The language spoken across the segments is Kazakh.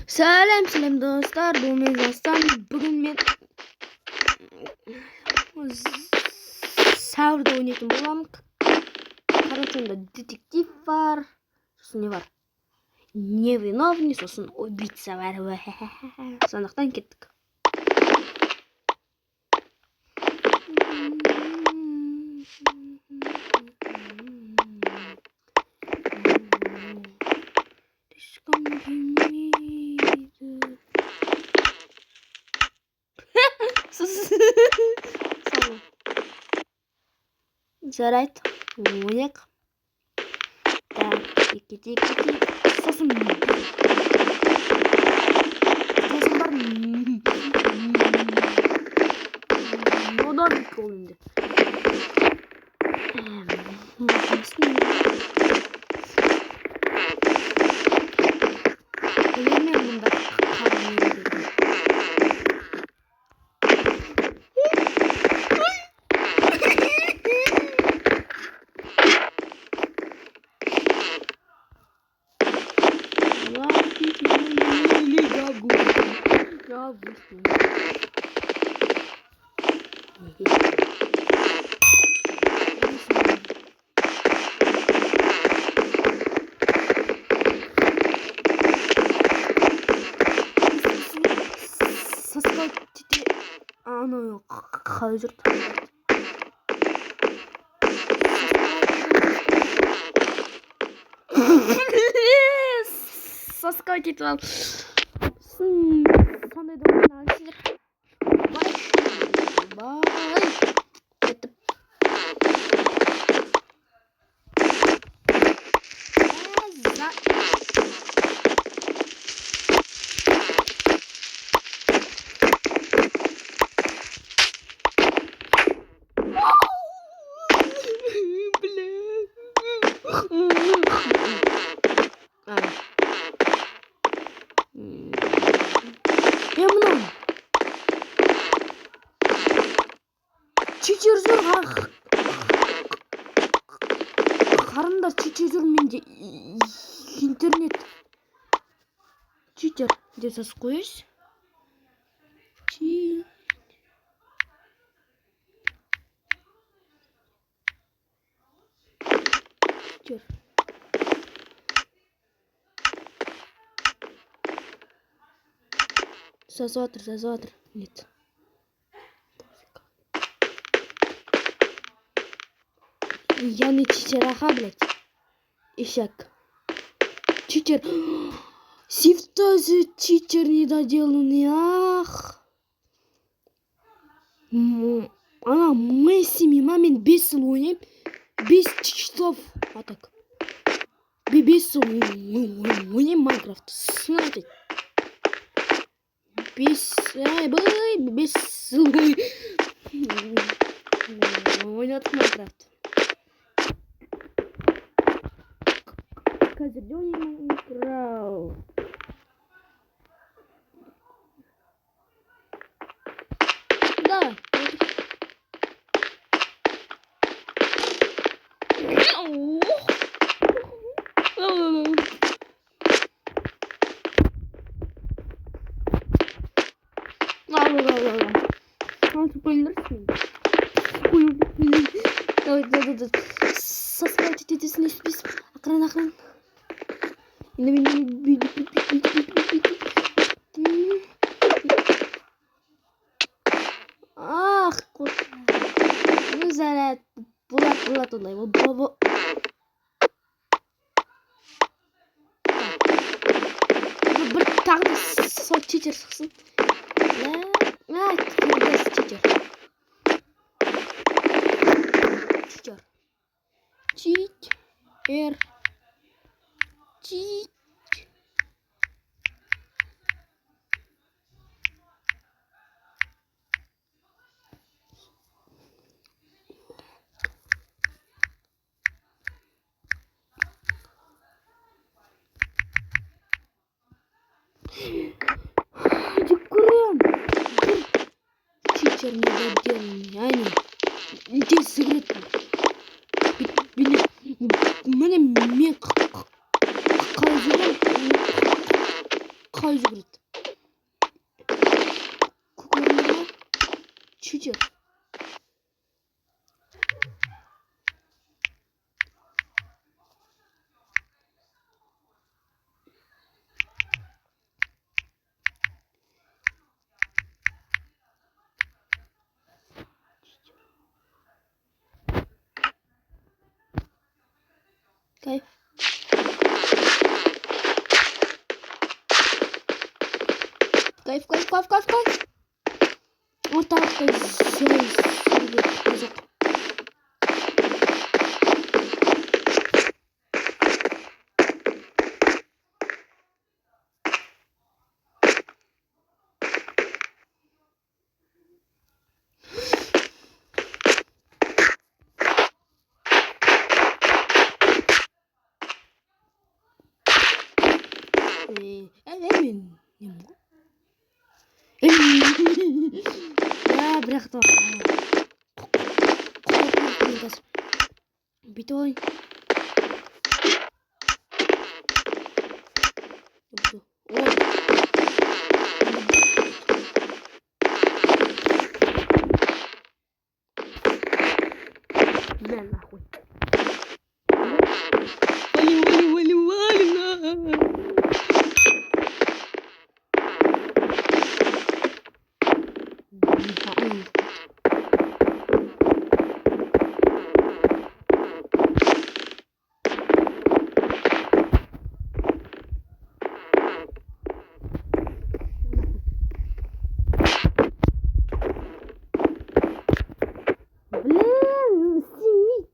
Сәлем достар, бұл мен Жастан. Бүгін мен сәуірде ойнайтын боламын. Короче, онда детектив бар, сосын не бар? Невиновный, сосын убийца бар. Сондықтан кеттік. Жарайды, ойнайық. Так, тики. Сосын бар. Одан ол енді. Ана қалай жүрді? Сасқа кетіп ал. Сондай да ойнайсыздар. Бай. Кетіп. Читердер қарында читердер менде интернет читер деп жазып қойыңыз. Читер. Жазыватыр. Нет. Я не читер, блядь. Ишак. Читер. Сифтазы читер недоделанный, ах. Ана Месси мамин 5 жыл ойнайм. 5 часов. А так. 5 жыл ойнайм Майнкрафт. Смотрите. 5 жыл ойнадық Майнкрафт. Қазірде ойнаймын Майнкрафт. Да. Сасқа тетесіне спис. Ақырын. Ах, ну заряд. Булат ондай. Бір тағы да сол читер шықсын. Читер. Читер недоделанный, Аня. Здесь сыграть. Мен қалай жүрген қалай жүгіреді? Көкірегіне читер. Kayıp. Kayıp. Ortalıkta yok. Emin. Ya bırak da. Bir oyun. Блин, нахуй. Валим. Блин, симит.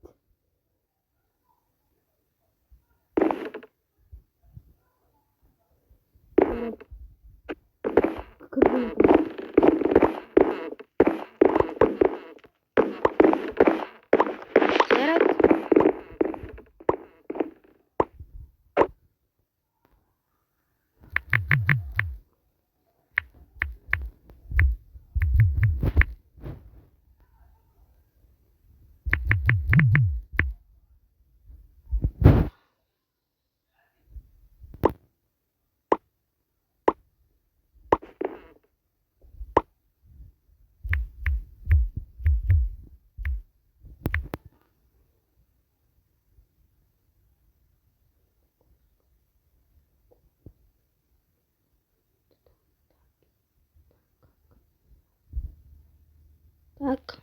Так,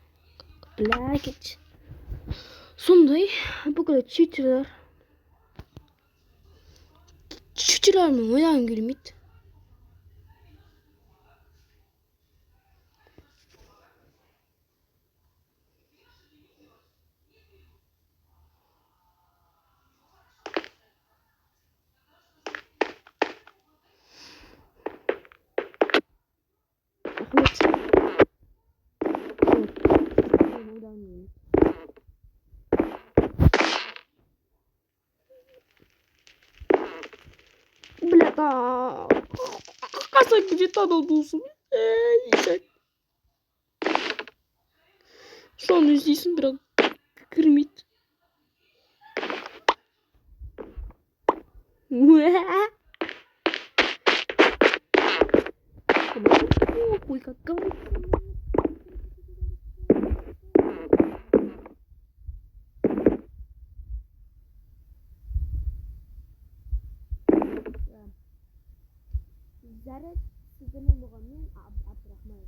блядь. Сондай бүкіл читерлер. Читерлермен ойнағым келмейді. Блядь, қасаң где танылдысың? Соны іздейсің, бірақ кірмейді. Ой, как говорится. Зараз сіздің болғанмен Абдырахман